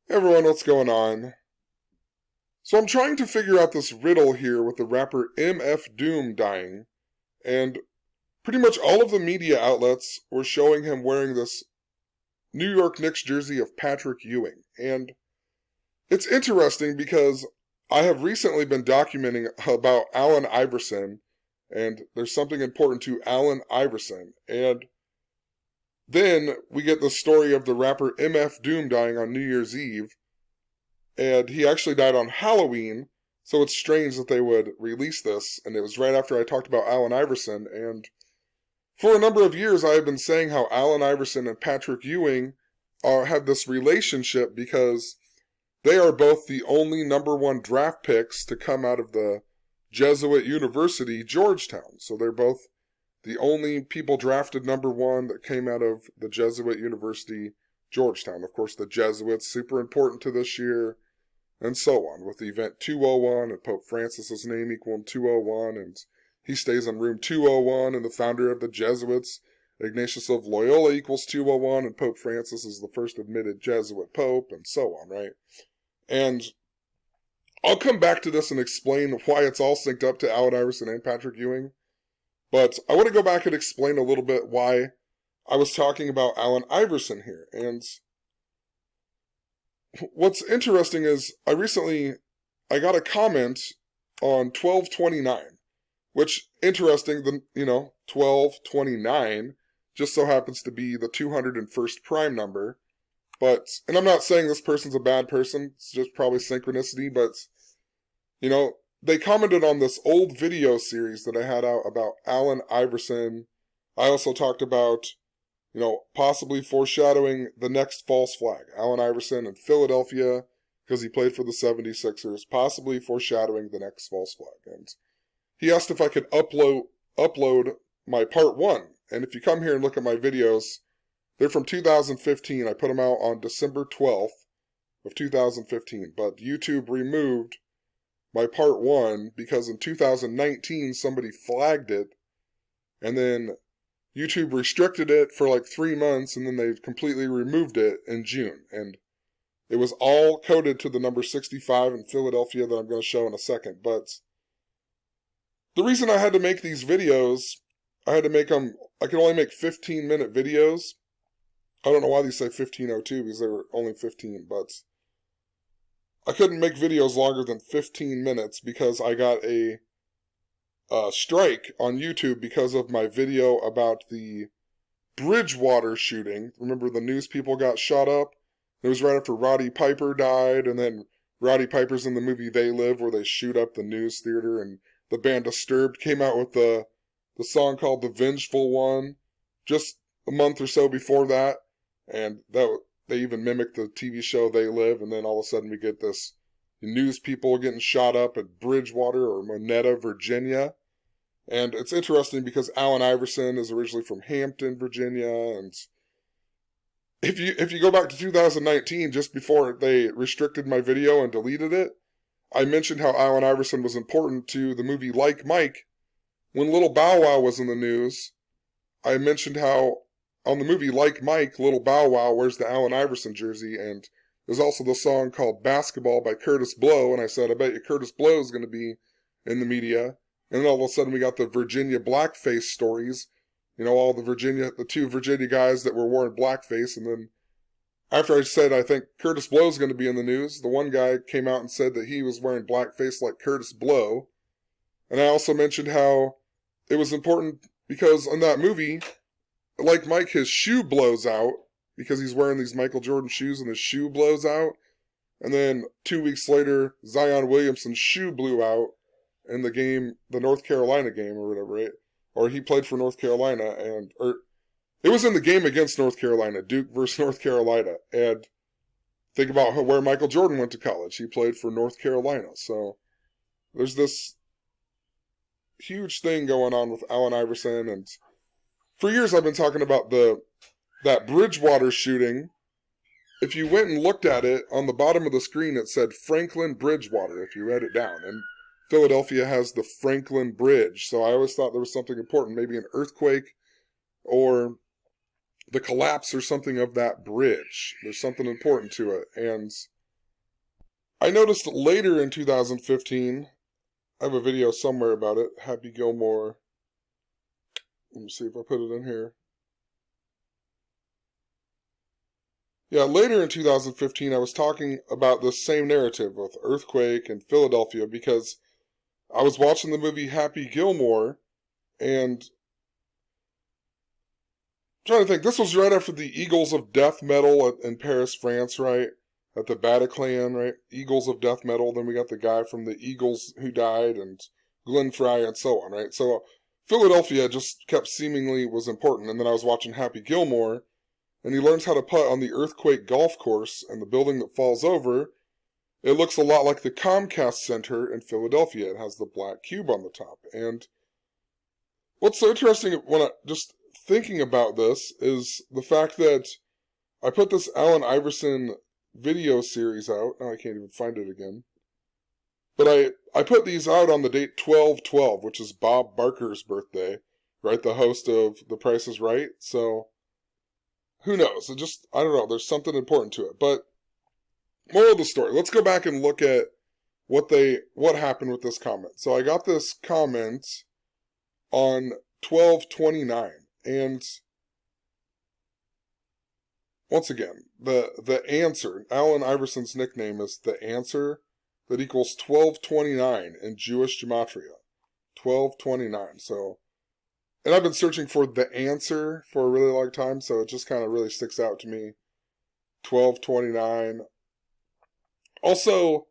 Hey everyone, what's going on? So I'm trying to figure out this riddle here with the rapper MF Doom dying, and pretty much all of the media outlets were showing him wearing this New York Knicks jersey of Patrick Ewing. And it's interesting because I have recently been documenting about Allen Iverson, and there's something important to Allen Iverson. And then we get the story of the rapper MF Doom dying on New Year's Eve, and he actually died on Halloween, so it's strange that they would release this, and it was right after I talked about Allen Iverson, and for a number of years I have been saying how Allen Iverson and Patrick Ewing have this relationship because they are both the only number one draft picks to come out of the Jesuit University, Georgetown. So they're both the only people drafted number one that came out of the Jesuit University, Georgetown. Of course, the Jesuits, super important to this year, and so on, with the event 201 and Pope Francis's name equaling 201, and he stays in room 201, and the founder of the Jesuits, Ignatius of Loyola, equals 201, and Pope Francis is the first admitted Jesuit pope, and so on, right? And I'll come back to this and explain why it's all synced up to Allen Iverson and Patrick Ewing, but I want to go back and explain a little bit why I was talking about Allen Iverson here. And what's interesting is I got a comment on 1229, which, interesting, 1229 just so happens to be the 201st prime number. And I'm not saying this person's a bad person, it's just probably synchronicity, but, they commented on this old video series that I had out about Allen Iverson. I also talked about, possibly foreshadowing the next false flag. Allen Iverson in Philadelphia, because he played for the 76ers, possibly foreshadowing the next false flag. And he asked if I could upload my part one. And if you come here and look at my videos, they're from 2015. I put them out on December 12th of 2015. But YouTube removed my part one because in 2019 somebody flagged it, and then YouTube restricted it for like 3 months, and then they completely removed it in June. And it was all coded to the number 65 in Philadelphia that I'm going to show in a second. But the reason I had to make these videos, I could only make 15-minute videos. I don't know why these say 15:02 because they were only 15, but I couldn't make videos longer than 15 minutes because I got a strike on YouTube because of my video about the Bridgewater shooting. Remember, the news people got shot up? It was right after Roddy Piper died, and then Roddy Piper's in the movie They Live, where they shoot up the news theater, and the band Disturbed came out with the song called The Vengeful One just a month or so before that, and they even mimicked the TV show They Live, and then all of a sudden we get this news people getting shot up at Bridgewater or Monetta, Virginia. And it's interesting because Allen Iverson is originally from Hampton, Virginia, and if you go back to 2019, just before they restricted my video and deleted it, I mentioned how Allen Iverson was important to the movie Like Mike. When Little Bow Wow was in the news, I mentioned how on the movie Like Mike, Little Bow Wow wears the Allen Iverson jersey, and there's also the song called Basketball by Curtis Blow, and I said, I bet you Curtis Blow is going to be in the media. And then all of a sudden we got the Virginia blackface stories, all the two Virginia guys that were wearing blackface, and then after I said I think Curtis Blow is going to be in the news, the one guy came out and said that he was wearing blackface like Curtis Blow. And I also mentioned how it was important because in that movie, Like Mike, his shoe blows out because he's wearing these Michael Jordan shoes and his shoe blows out. And then 2 weeks later, Zion Williamson's shoe blew out in the game, the North Carolina game or whatever, right? Or he played for North Carolina, it was in the game against North Carolina, Duke versus North Carolina. And think about where Michael Jordan went to college. He played for North Carolina. So there's this huge thing going on with Allen Iverson, and for years I've been talking about that Bridgewater shooting. If you went and looked at it, on the bottom of the screen it said Franklin Bridgewater, if you read it down. And Philadelphia has the Franklin Bridge, so I always thought there was something important, maybe an earthquake or the collapse or something of that bridge. There's something important to it. And I noticed later in 2015, I have a video somewhere about it, Happy Gilmore. Let me see if I put it in here. Yeah, later in 2015, I was talking about this same narrative with Earthquake and Philadelphia because I was watching the movie Happy Gilmore, and trying to think, this was right after the Eagles of Death Metal in Paris, France, right? At the Bataclan, right? Eagles of Death Metal. Then we got the guy from the Eagles who died, and Glenn Frey, and so on, right? So Philadelphia just kept seemingly was important. And then I was watching Happy Gilmore, and he learns how to putt on the Earthquake golf course, and the building that falls over, it looks a lot like the Comcast Center in Philadelphia. It has the black cube on the top. And what's so interesting when I just thinking about this is the fact that I put this Allen Iverson video series out. Now I can't even find it again. But I put these out on the date 12/12, which is Bob Barker's birthday, right? The host of The Price is Right. So, who knows? I don't know. There's something important to it. But, moral of the story. Let's go back and look at what happened with this comment. So I got this comment on 12/29. And once again, the answer, Allen Iverson's nickname is the answer that equals 1229 in Jewish gematria. 1229. So, and I've been searching for the answer for a really long time, so it just kind of really sticks out to me. 1229. Also,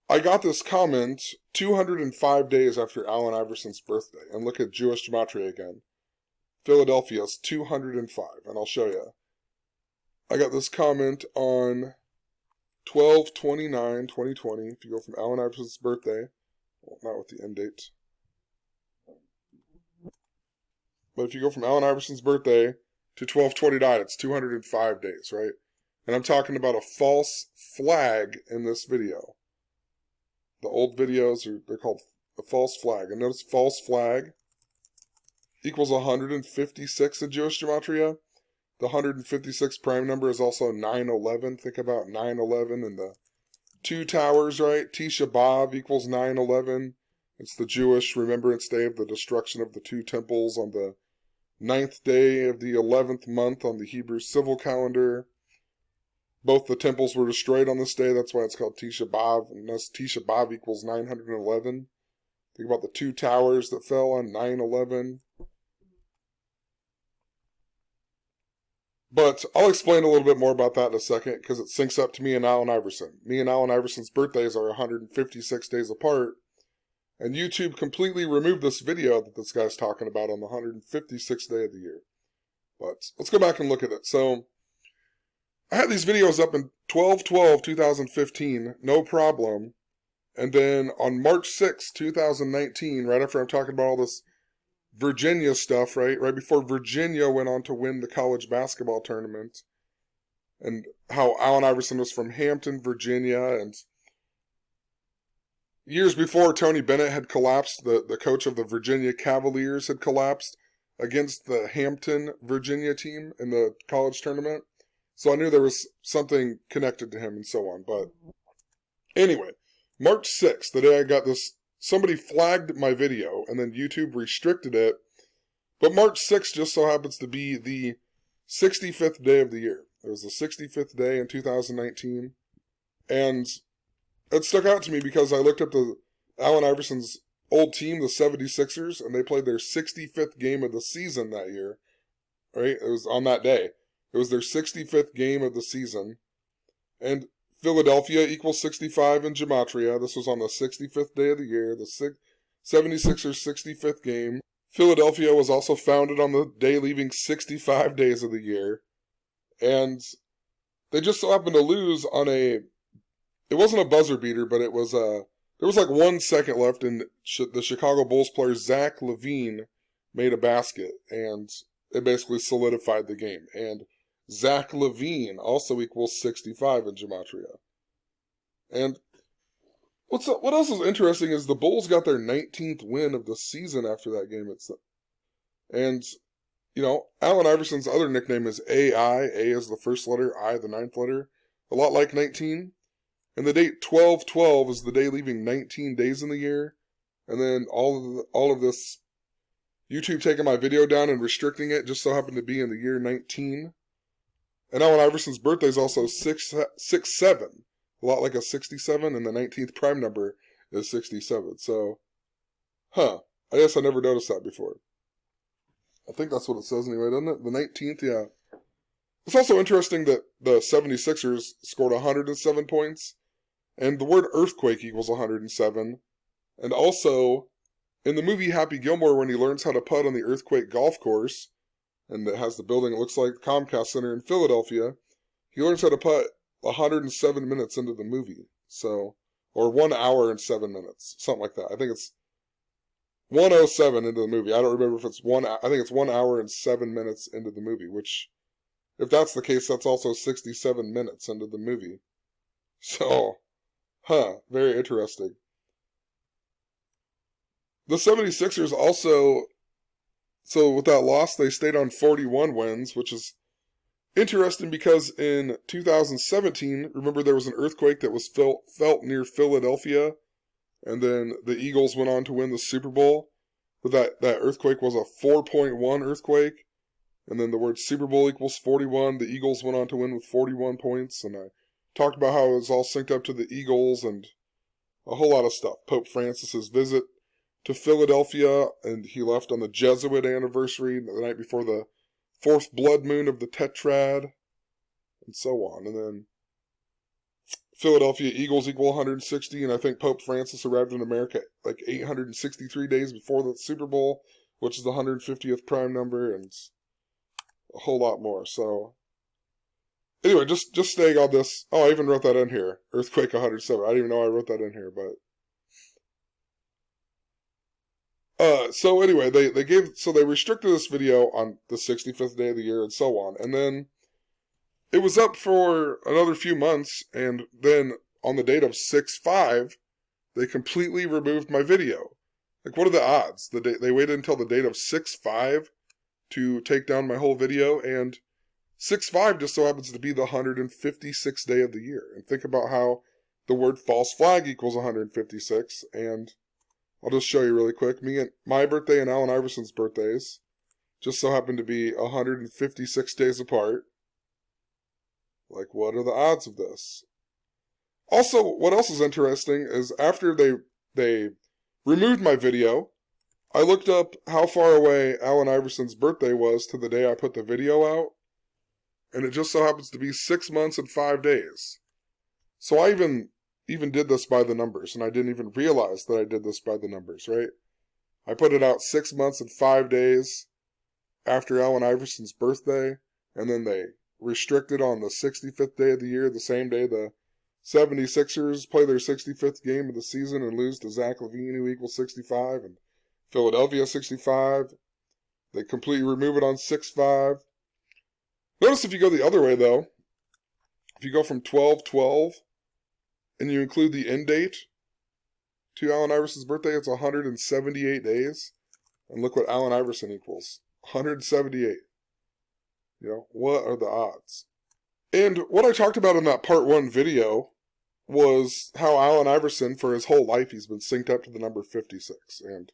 I got this comment 205 days after Allen Iverson's birthday. And look at Jewish gematria again. Philadelphia's 205, and I'll show you. I got this comment on 12/29/2020. If you go from Allen Iverson's birthday, well, not with the end date, but if you go from Allen Iverson's birthday to 12/29, it's 205 days, right? And I'm talking about a false flag in this video. The old videos, they're called a false flag. And notice false flag equals 156 in Jewish gematria. The 156 prime number is also 9/11. Think about 9/11 and the two towers, right? Tisha B'Av equals 9/11. It's the Jewish Remembrance Day of the destruction of the two temples on the 9th day of the 11th month on the Hebrew civil calendar. Both the temples were destroyed on this day. That's why it's called Tisha B'Av. And thus Tisha B'Av equals 911. Think about the two towers that fell on 9/11. But I'll explain a little bit more about that in a second because it syncs up to me and Allen Iverson. Me and Allen Iverson's birthdays are 156 days apart. And YouTube completely removed this video that this guy's talking about on the 156th day of the year. But let's go back and look at it. So I had these videos up in 12/12/2015, no problem. And then on March 6, 2019, right after I'm talking about all this Virginia stuff, right before Virginia went on to win the college basketball tournament, and how Allen Iverson was from Hampton, Virginia, and years before Tony Bennett had collapsed, the coach of the Virginia Cavaliers had collapsed against the Hampton, Virginia team in the college tournament. So I knew there was something connected to him and so on. But anyway, March 6th, the day I got this, somebody flagged my video and then YouTube restricted it. But March 6th just so happens to be the 65th day of the year. It was the 65th day in 2019. And it stuck out to me because I looked up the Allen Iverson's old team, the 76ers, and they played their 65th game of the season that year. Right? It was on that day. It was their 65th game of the season. And Philadelphia equals 65 in gematria. This was on the 65th day of the year, the 76ers' 65th game. Philadelphia was also founded on the day leaving 65 days of the year. And they just so happened to lose on it wasn't a buzzer beater, but it was there was like 1 second left, and the Chicago Bulls player Zach LaVine made a basket, and it basically solidified the game. And Zach LaVine also equals 65 in gematria. And what else is interesting is the Bulls got their 19th win of the season after that game. And, you know, Allen Iverson's other nickname is AI. A is the first letter, I the ninth letter. A lot like 19. And the date 12/12 is the day leaving 19 days in the year. And then all of this YouTube taking my video down and restricting it just so happened to be in the year 19. And Allen Iverson's birthday is also 6/7, a lot like a 67, and the 19th prime number is 67. So, I guess I never noticed that before. I think that's what it says anyway, doesn't it? The 19th, yeah. It's also interesting that the 76ers scored 107 points, and the word earthquake equals 107. And also, in the movie Happy Gilmore, when he learns how to putt on the earthquake golf course, and it has the building, it looks like Comcast Center in Philadelphia, he learns how to putt 107 minutes into the movie. So, or 1 hour and 7 minutes, something like that. I think it's 107 into the movie. I don't remember if it's I think it's 1 hour and 7 minutes into the movie, which, if that's the case, that's also 67 minutes into the movie. So, very interesting. The 76ers also, so with that loss, they stayed on 41 wins, which is interesting because in 2017, remember there was an earthquake that was felt near Philadelphia, and then the Eagles went on to win the Super Bowl. But that earthquake was a 4.1 earthquake, and then the word Super Bowl equals 41. The Eagles went on to win with 41 points, and I talked about how it was all synced up to the Eagles and a whole lot of stuff. Pope Francis's visit to Philadelphia, and he left on the Jesuit anniversary, the night before the 4th blood moon of the Tetrad, and so on. And then Philadelphia Eagles equal 160, and I think Pope Francis arrived in America like 863 days before the Super Bowl, which is the 150th prime number, and a whole lot more. So, anyway, just staying on this. Oh, I even wrote that in here. Earthquake 107. I didn't even know I wrote that in here, but so anyway, they restricted this video on the 65th day of the year and so on, and then it was up for another few months, and then on the date of 6/5, they completely removed my video. Like, what are the odds? They waited until the date of 6/5 to take down my whole video, and 6/5 just so happens to be the 156th day of the year. And think about how the word false flag equals 156, and I'll just show you really quick. My birthday and Allen Iverson's birthdays just so happen to be 156 days apart. Like, what are the odds of this? Also, what else is interesting is after they removed my video, I looked up how far away Allen Iverson's birthday was to the day I put the video out, and it just so happens to be 6 months and 5 days. So I even did this by the numbers, and I didn't even realize that I did this by the numbers, right? I put it out 6 months and 5 days after Allen Iverson's birthday, and then they restricted on the 65th day of the year, the same day the 76ers play their 65th game of the season and lose to Zach LaVine, who equals 65, and Philadelphia 65. They completely remove it on 6/5. Notice if you go the other way, though, if you go from 12/12 and you include the end date to Allen Iverson's birthday, it's 178 days. And look what Allen Iverson equals. 178. You know, what are the odds? And what I talked about in that part 1 video was how Allen Iverson, for his whole life, he's been synced up to the number 56. And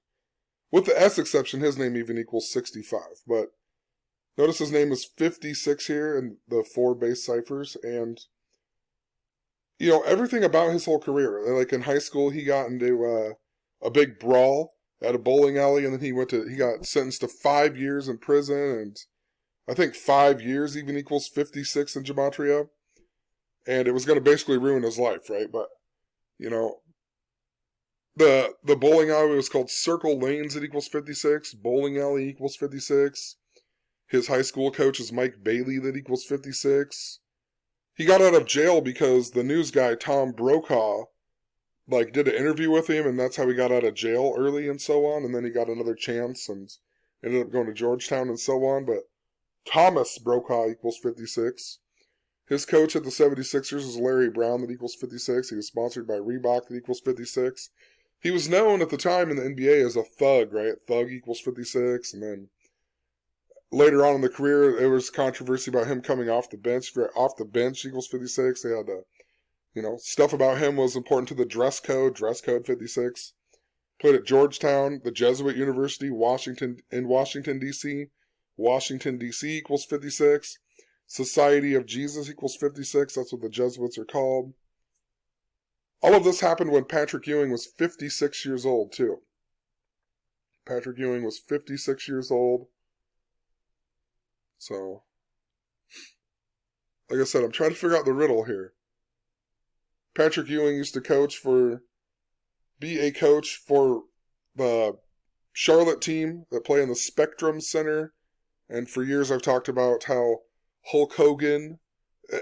with the S exception, his name even equals 65. But notice his name is 56 here in the 4 base ciphers. And, you know, everything about his whole career. Like in high school, he got into a big brawl at a bowling alley, and then he got sentenced to 5 years in prison, and I think 5 years even equals 56 in gematria. And it was going to basically ruin his life, right? But, you know, the bowling alley was called Circle Lanes, it equals 56. Bowling alley equals 56. His high school coach is Mike Bailey, that equals 56. He got out of jail because the news guy, Tom Brokaw, did an interview with him, and that's how he got out of jail early and so on. And then he got another chance and ended up going to Georgetown and so on. But Thomas Brokaw equals 56. His coach at the 76ers is Larry Brown, that equals 56. He was sponsored by Reebok, that equals 56. He was known at the time in the NBA as a thug, right? Thug equals 56. And then later on in the career, there was controversy about him coming off the bench. Off the bench equals 56. They had You know, stuff about him was important to the dress code 56. Played at Georgetown, the Jesuit University, Washington, D.C. Washington, D.C. equals 56. Society of Jesus equals 56. That's what the Jesuits are called. All of this happened when Patrick Ewing was 56 years old, too. Patrick Ewing was 56 years old. So, like I said, I'm trying to figure out the riddle here. Patrick Ewing used to be a coach for the Charlotte team that play in the Spectrum Center. And for years I've talked about how Hulk Hogan,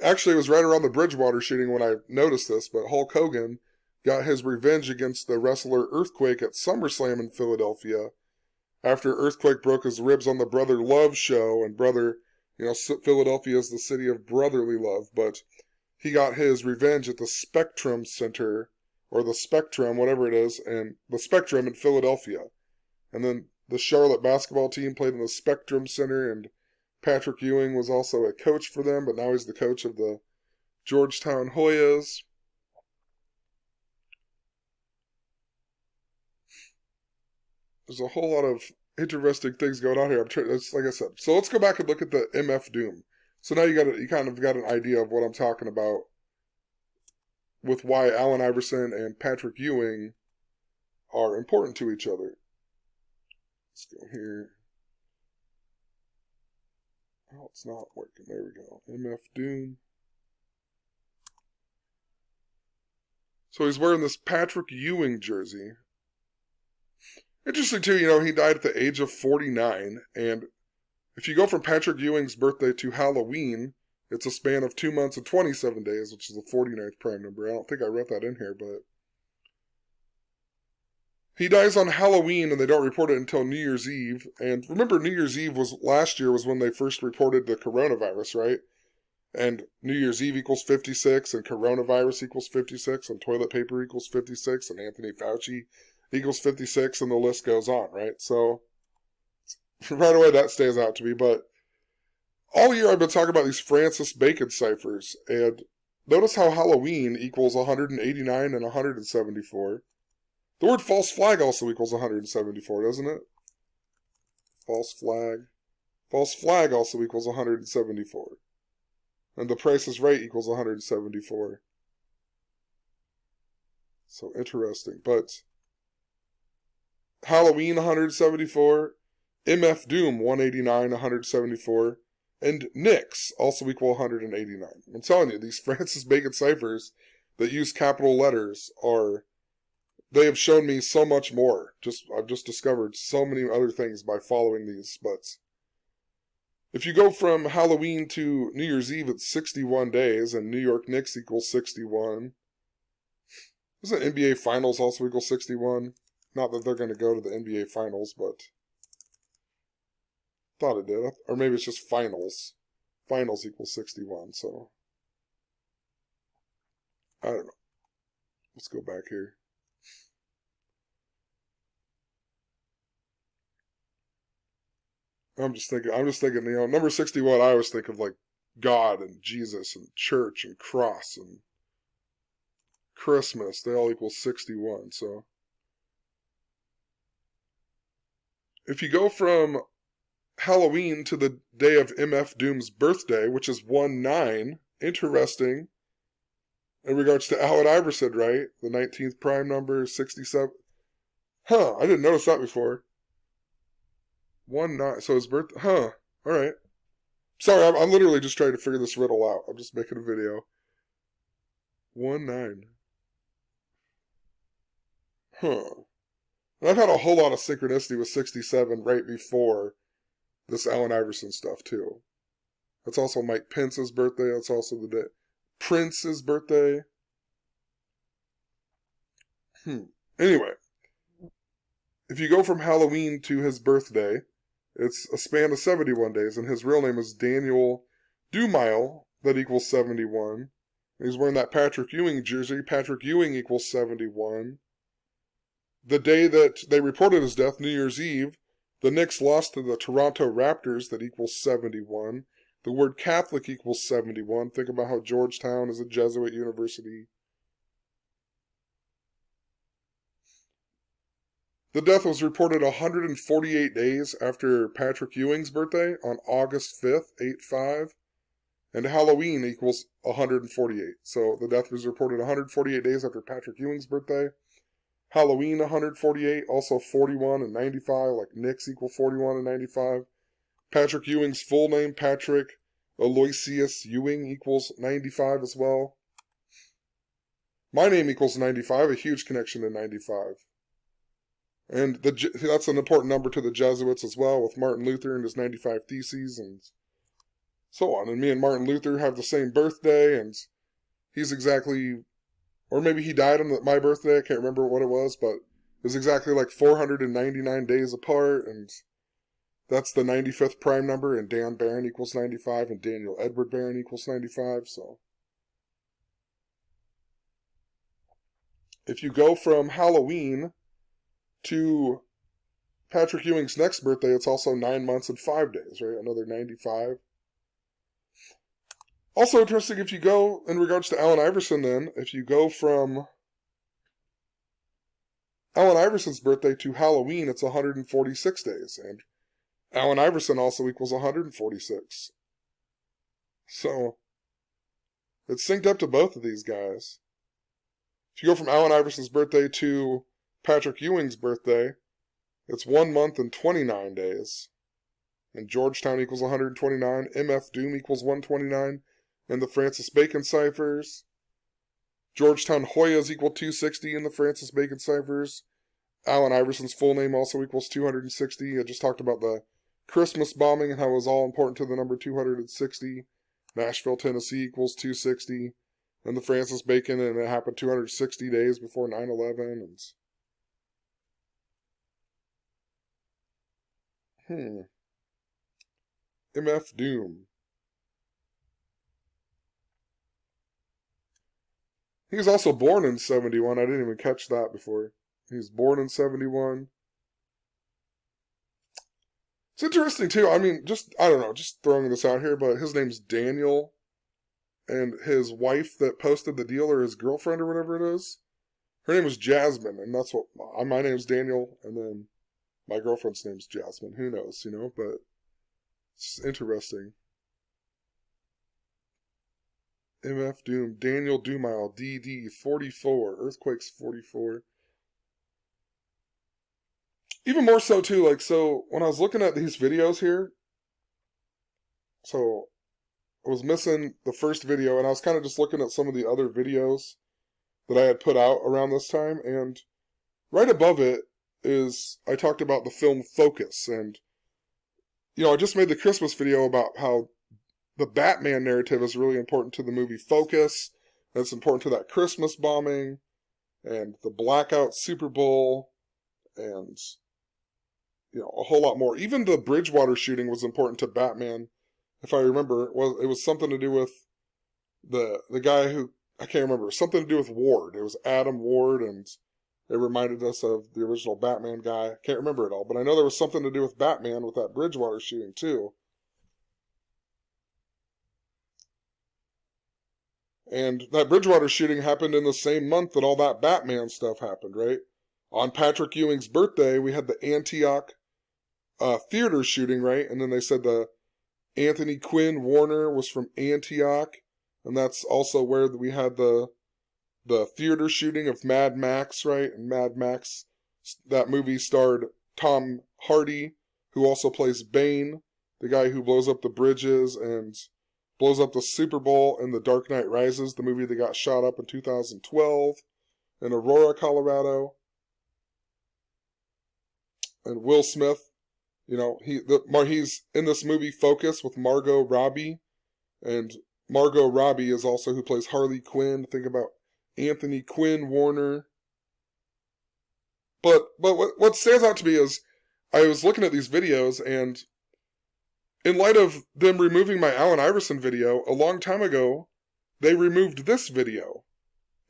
actually it was right around the Bridgewater shooting when I noticed this, but Hulk Hogan got his revenge against the wrestler Earthquake at SummerSlam in Philadelphia after Earthquake broke his ribs on the Brother Love show, and Philadelphia is the city of brotherly love, but he got his revenge at the Spectrum Center, or the Spectrum, whatever it is, and the Spectrum in Philadelphia. And then the Charlotte basketball team played in the Spectrum Center, and Patrick Ewing was also a coach for them, but now he's the coach of the Georgetown Hoyas. There's a whole lot of interesting things going on here. Like I said. So let's go back and look at the MF Doom. So now you kind of got an idea of what I'm talking about with why Allen Iverson and Patrick Ewing are important to each other. Let's go here. Oh, it's not working. There we go. MF Doom. So he's wearing this Patrick Ewing jersey. Interesting, too, he died at the age of 49, and if you go from Patrick Ewing's birthday to Halloween, it's a span of 2 months and 27 days, which is the 49th prime number. I don't think I wrote that in here, but he dies on Halloween, and they don't report it until New Year's Eve. And remember, New Year's Eve last year was when they first reported the coronavirus, right? And New Year's Eve equals 56, and coronavirus equals 56, and toilet paper equals 56, and Anthony Fauci equals 56, and the list goes on, right? So, right away that stands out to me, but all year I've been talking about these Francis Bacon ciphers, and notice how Halloween equals 189 and 174. The word false flag also equals 174, doesn't it? False flag. False flag also equals 174. And the Price is Right equals 174. So interesting, but Halloween 174, MF Doom 189, 174, and Nix also equal 189. I'm telling you, these Francis Bacon ciphers that use capital letters they have shown me so much more. I've just discovered so many other things by following these, but if you go from Halloween to New Year's Eve, it's 61 days, and New York Knicks equals 61. Doesn't NBA Finals also equal 61? Not that they're going to go to the NBA Finals, but thought it did. Or maybe it's just Finals. Finals equals 61, so I don't know. Let's go back here. I'm just thinking, number 61, I always think of like God and Jesus and church and cross and Christmas. They all equal 61, so if you go from Halloween to the day of MF Doom's birthday, which is 1/9, interesting in regards to Allen Iverson, right? The 19th prime number, 67. I didn't notice that before. 1/9, so his birthday, alright. Sorry, I'm literally just trying to figure this riddle out. I'm just making a video. 1/9. And I've had a whole lot of synchronicity with 67 right before this Allen Iverson stuff, too. That's also Mike Pence's birthday. That's also the day. Prince's birthday. Anyway. If you go from Halloween to his birthday, it's a span of 71 days, and his real name is Daniel Dumile. That equals 71. He's wearing that Patrick Ewing jersey. Patrick Ewing equals 71. The day that they reported his death, New Year's Eve, the Knicks lost to the Toronto Raptors. That equals 71. The word Catholic equals 71. Think about how Georgetown is a Jesuit university. The death was reported 148 days after Patrick Ewing's birthday on August 5th, 8/5. And Halloween equals 148. So the death was reported 148 days after Patrick Ewing's birthday. Halloween 148, also 41 and 95, like Nick's equal 41 and 95. Patrick Ewing's full name, Patrick Aloysius Ewing, equals 95 as well. My name equals 95, a huge connection to 95. And that's an important number to the Jesuits as well, with Martin Luther and his 95 Theses and so on. And me and Martin Luther have the same birthday, and he's exactly, or maybe he died on my birthday, I can't remember what it was, but it was exactly like 499 days apart, and that's the 95th prime number, and Dan Barron equals 95, and Daniel Edward Barron equals 95, so. If you go from Halloween to Patrick Ewing's next birthday, it's also 9 months and 5 days, right? Another 95. Also interesting, if you go, in regards to Allen Iverson then, if you go from Allen Iverson's birthday to Halloween, it's 146 days, and Allen Iverson also equals 146. So, it's synced up to both of these guys. If you go from Allen Iverson's birthday to Patrick Ewing's birthday, it's 1 month and 29 days. And Georgetown equals 129, MF Doom equals 129, and the Francis Bacon ciphers. Georgetown Hoyas equal 260 in the Francis Bacon ciphers. Allen Iverson's full name also equals 260. I just talked about the Christmas bombing and how it was all important to the number 260. Nashville, Tennessee equals 260. And the Francis Bacon, and it happened 260 days before 9/11. MF Doom. He was also born in 71. I didn't even catch that before. He was born in 71. It's interesting, too. I mean, I don't know, just throwing this out here, but his name's Daniel. And his wife that posted the deal, or his girlfriend or whatever it is, her name is Jasmine, and that's what, my name's Daniel, and then my girlfriend's name's Jasmine. Who knows, but it's interesting. MF Doom, Daniel Dumile, DD 44, Earthquakes 44. Even more so too, so when I was looking at these videos here, so I was missing the first video, and I was kind of just looking at some of the other videos that I had put out around this time, and right above it is, I talked about the film Focus, and, I just made the Christmas video about how the Batman narrative is really important to the movie Focus, and it's important to that Christmas bombing, and the Blackouts Super Bowl, and, a whole lot more. Even the Bridgewater shooting was important to Batman. If I remember, it was something to do with the guy who, I can't remember, something to do with Ward. It was Adam Ward, and it reminded us of the original Batman guy. I can't remember it all, but I know there was something to do with Batman with that Bridgewater shooting too. And that Bridgewater shooting happened in the same month that all that Batman stuff happened, right? On Patrick Ewing's birthday, we had the Antioch theater shooting, right? And then they said the Anthony Quinn Warner was from Antioch, and that's also where we had the theater shooting of Mad Max, right? And Mad Max, that movie starred Tom Hardy, who also plays Bane, the guy who blows up the bridges and blows up the Super Bowl in The Dark Knight Rises, the movie that got shot up in 2012 in Aurora, Colorado. And Will Smith, he's in this movie Focus with Margot Robbie, and Margot Robbie is also who plays Harley Quinn. Think about Anthony Quinn Warner. But what stands out to me is, I was looking at these videos, and in light of them removing my Allen Iverson video, a long time ago, they removed this video.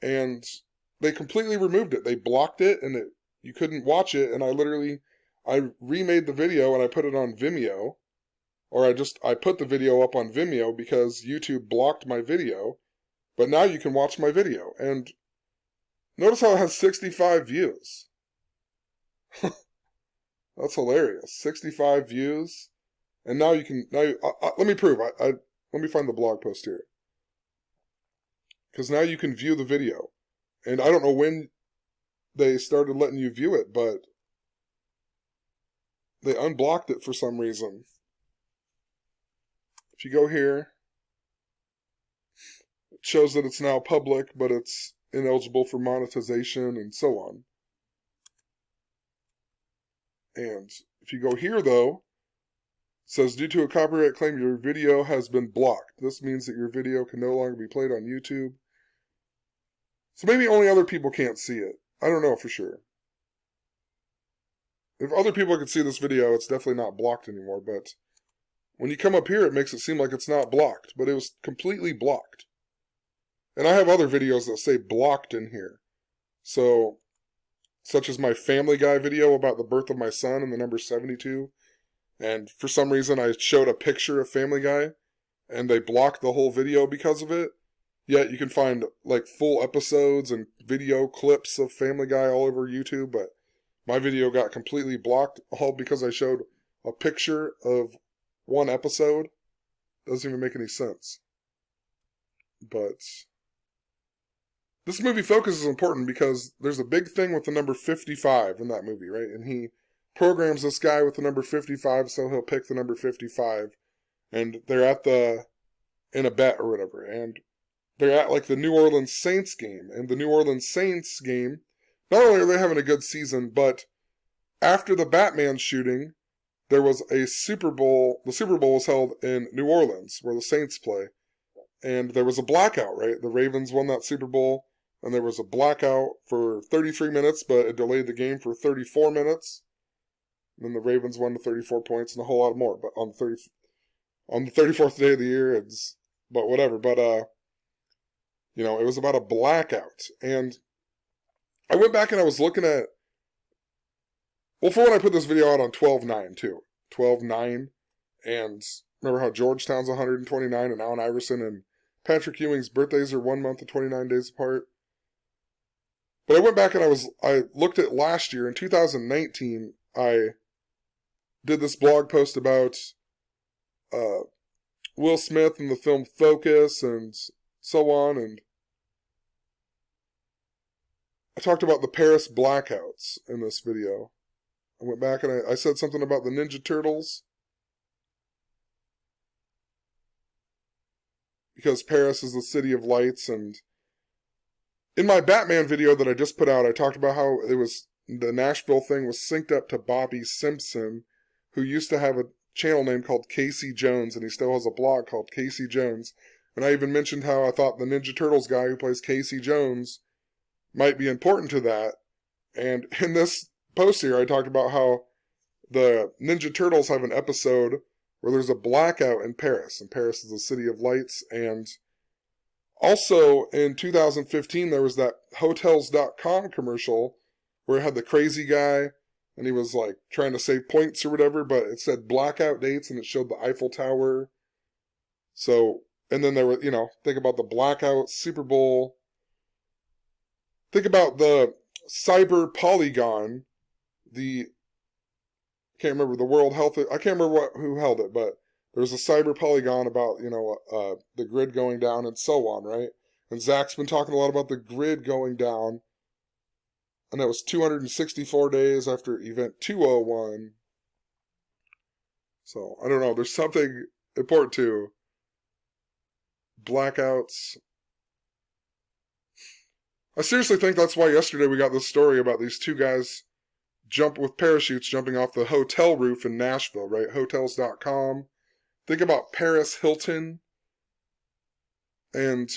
And they completely removed it. They blocked it, and you couldn't watch it, and I remade the video and I put it on Vimeo, or I put the video up on Vimeo because YouTube blocked my video, but now you can watch my video, and notice how it has 65 views. That's hilarious. 65 views. And now you can, let me prove, let me find the blog post here. Because now you can view the video. And I don't know when they started letting you view it, but they unblocked it for some reason. If you go here, it shows that it's now public, but it's ineligible for monetization and so on. And if you go here, though, it says, due to a copyright claim, your video has been blocked. This means that your video can no longer be played on YouTube. So maybe only other people can't see it. I don't know for sure. If other people can see this video, it's definitely not blocked anymore, but when you come up here, it makes it seem like it's not blocked, but it was completely blocked. And I have other videos that say blocked in here. So, such as my Family Guy video about the birth of my son and the number 72. And for some reason, I showed a picture of Family Guy, and they blocked the whole video because of it. Yet you can find like full episodes and video clips of Family Guy all over YouTube, but my video got completely blocked, all because I showed a picture of one episode. Doesn't even make any sense. But this movie Focus is important because there's a big thing with the number 55 in that movie, right? And he programs this guy with the number 55, so he'll pick the number 55. And they're in a bet or whatever. And they're at like the New Orleans Saints game. And the New Orleans Saints game, not only are they having a good season, but after the Batman shooting, there was a Super Bowl. The Super Bowl was held in New Orleans, where the Saints play. And there was a blackout, right? The Ravens won that Super Bowl, and there was a blackout for 33 minutes, but it delayed the game for 34 minutes. And then the Ravens won to 34 points and a whole lot more. But on the 34th day of the year, but whatever. But, it was about a blackout. And I went back and I was looking at, well, for when I put this video out on 12/9 too. 12/9. And remember how Georgetown's 129 and Allen Iverson and Patrick Ewing's birthdays are 1 month and 29 days apart. But I went back and I looked at last year, in 2019, I did this blog post about Will Smith and the film Focus and so on, and I talked about the Paris blackouts in this video. I went back and I said something about the Ninja Turtles, because Paris is the city of lights. And in my Batman video that I just put out, I talked about how the Nashville thing was synced up to Bobby Simpson, who used to have a channel name called Casey Jones, and he still has a blog called Casey Jones. And I even mentioned how I thought the Ninja Turtles guy who plays Casey Jones might be important to that. And in this post here, I talked about how the Ninja Turtles have an episode where there's a blackout in Paris, and Paris is a city of lights. And also in 2015, there was that Hotels.com commercial where it had the crazy guy, and he was like trying to save points or whatever, but it said blackout dates, and it showed the Eiffel Tower. So, and then there were, think about the blackout Super Bowl. Think about the cyber polygon, I can't remember the World Health, I can't remember who held it, but there's a cyber polygon about, the grid going down and so on, right? And Zach's been talking a lot about the grid going down, and that was 264 days after event 201. So, I don't know, there's something important to blackouts. I seriously think that's why yesterday we got this story about these two guys with parachutes jumping off the hotel roof in Nashville, right? Hotels.com. Think about Paris Hilton and,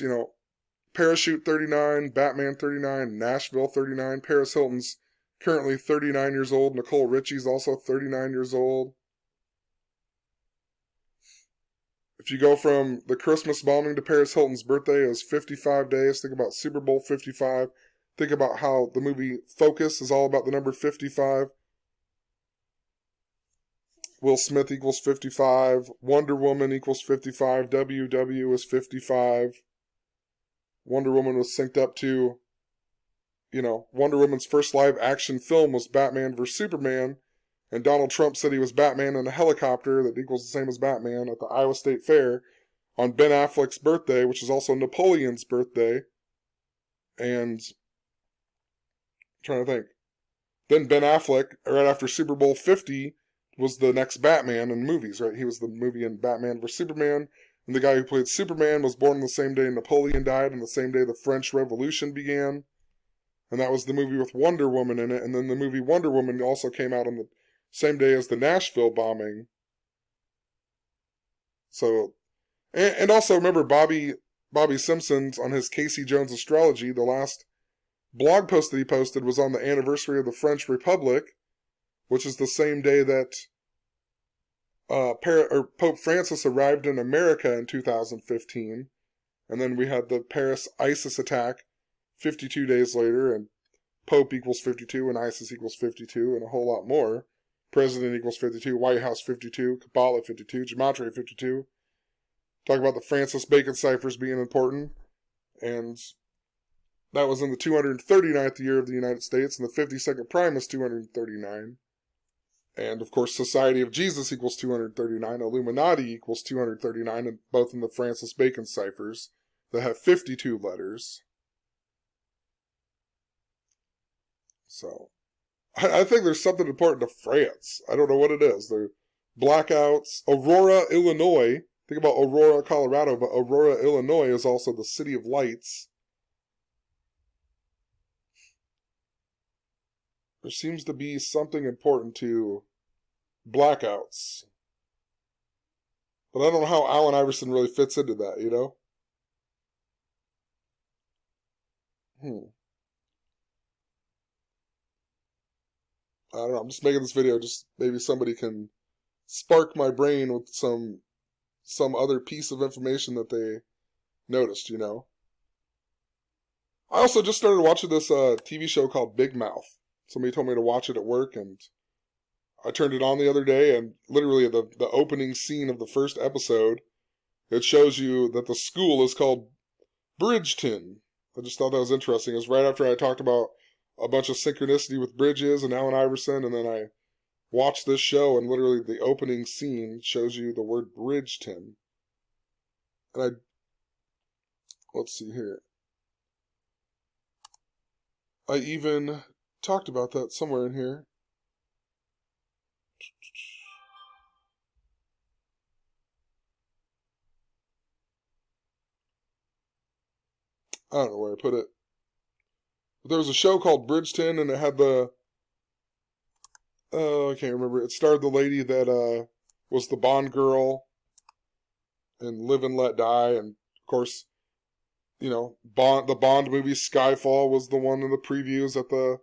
Parachute 39, Batman 39, Nashville 39. Paris Hilton's currently 39 years old. Nicole Richie's also 39 years old. If you go from the Christmas bombing to Paris Hilton's birthday, it was 55 days. Think about Super Bowl 55. Think about how the movie Focus is all about the number 55. Will Smith equals 55. Wonder Woman equals 55. WW is 55. Wonder Woman was synced up to Wonder Woman's first live-action film was Batman vs. Superman, and Donald Trump said he was Batman in a helicopter that equals the same as Batman at the Iowa State Fair on Ben Affleck's birthday, which is also Napoleon's birthday. And I'm trying to think. Then Ben Affleck, right after Super Bowl 50, was the next Batman in movies, right? He was the movie in Batman vs. Superman, and the guy who played Superman was born on the same day Napoleon died and the same day the French Revolution began. And that was the movie with Wonder Woman in it, and then the movie Wonder Woman also came out on the same day as the Nashville bombing. So, and also remember Bobby Simpson's on his Casey Jones astrology, the last blog post that he posted was on the anniversary of the French Republic, which is the same day that Pope Francis arrived in America in 2015, and then we had the Paris ISIS attack 52 days later, and Pope equals 52, and ISIS equals 52, and a whole lot more. President equals 52, White House 52, Kabbalah 52, Gematria 52. Talk about the Francis Bacon ciphers being important, and that was in the 239th year of the United States, and the 52nd prime is 239. And, of course, Society of Jesus equals 239, Illuminati equals 239, and both in the Francis Bacon ciphers that have 52 letters. So, I think there's something important to France. I don't know what it is. They're Blackouts. Aurora, Illinois. Think about Aurora, Colorado, but Aurora, Illinois is also the City of Lights. There seems to be something important to Blackouts. But I don't know how Allen Iverson really fits into that, you know? I don't know, I'm just making this video, just maybe somebody can spark my brain with some other piece of information that they noticed, you know? I also just started watching this TV show called Big Mouth. Somebody told me to watch it at work, and I turned it on the other day, and literally the opening scene of the first episode, it shows you that the school is called Bridgeton. I just thought that was interesting. It was right after I talked about a bunch of synchronicity with bridges and Allen Iverson, and then I watched this show, and literally the opening scene shows you the word Bridgeton. And let's see here. I even talked about that somewhere in here. I don't know where I put it. But there was a show called Bridgeton, and it had I can't remember. It starred the lady that was the Bond girl in Live and Let Die, and of course, the Bond movie Skyfall was the one in the previews at the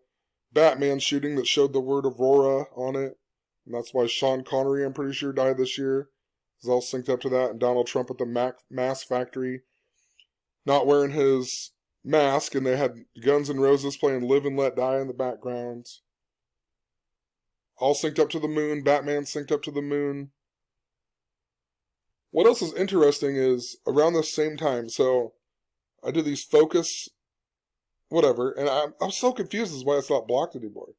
Batman shooting that showed the word Aurora on it. And that's why Sean Connery, I'm pretty sure, died this year. It's all synced up to that. And Donald Trump at the Mass Factory not wearing his mask, and they had Guns N' Roses playing Live and Let Die in the background. All synced up to the moon. Batman synced up to the moon. What else is interesting is around the same time, so I did these focus, whatever, and I'm so confused as why it's not blocked anymore.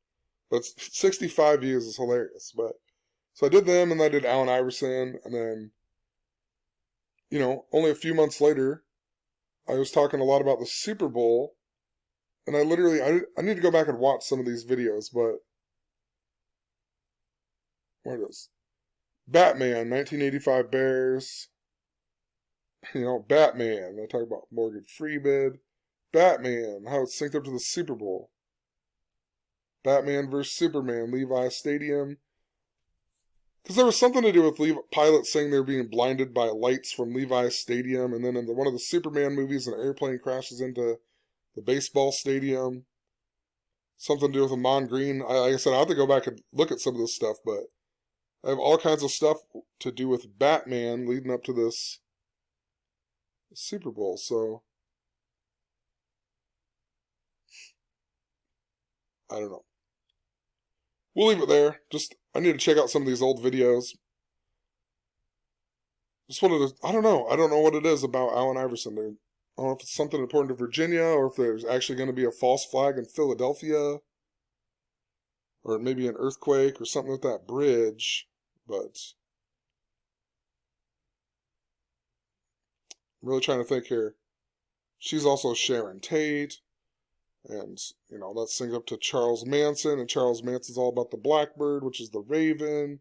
But 65 views is hilarious. But so I did them, and I did Allen Iverson, and then, only a few months later, I was talking a lot about the Super Bowl, and I need to go back and watch some of these videos, but where it is? Batman, 1985 Bears. Batman. I talk about Morgan Freeman. Batman, how it's synced up to the Super Bowl. Batman vs. Superman, Levi Stadium. Because there was something to do with pilots saying they were being blinded by lights from Levi's Stadium, and then in one of the Superman movies, an airplane crashes into the baseball stadium. Something to do with Amon Green. Like I said, I have to go back and look at some of this stuff, but I have all kinds of stuff to do with Batman leading up to this Super Bowl, so I don't know. We'll leave it there. I need to check out some of these old videos. Just wanted to, I don't know what it is about Allen Iverson. I don't know if it's something important to Virginia or if there's actually going to be a false flag in Philadelphia. Or maybe an earthquake or something with that bridge. But I'm really trying to think here. She's also Sharon Tate. And, you know, that sings up to Charles Manson. And Charles Manson's all about the blackbird, which is the raven.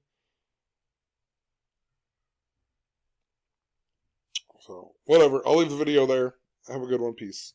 So, whatever. I'll leave the video there. Have a good one. Peace.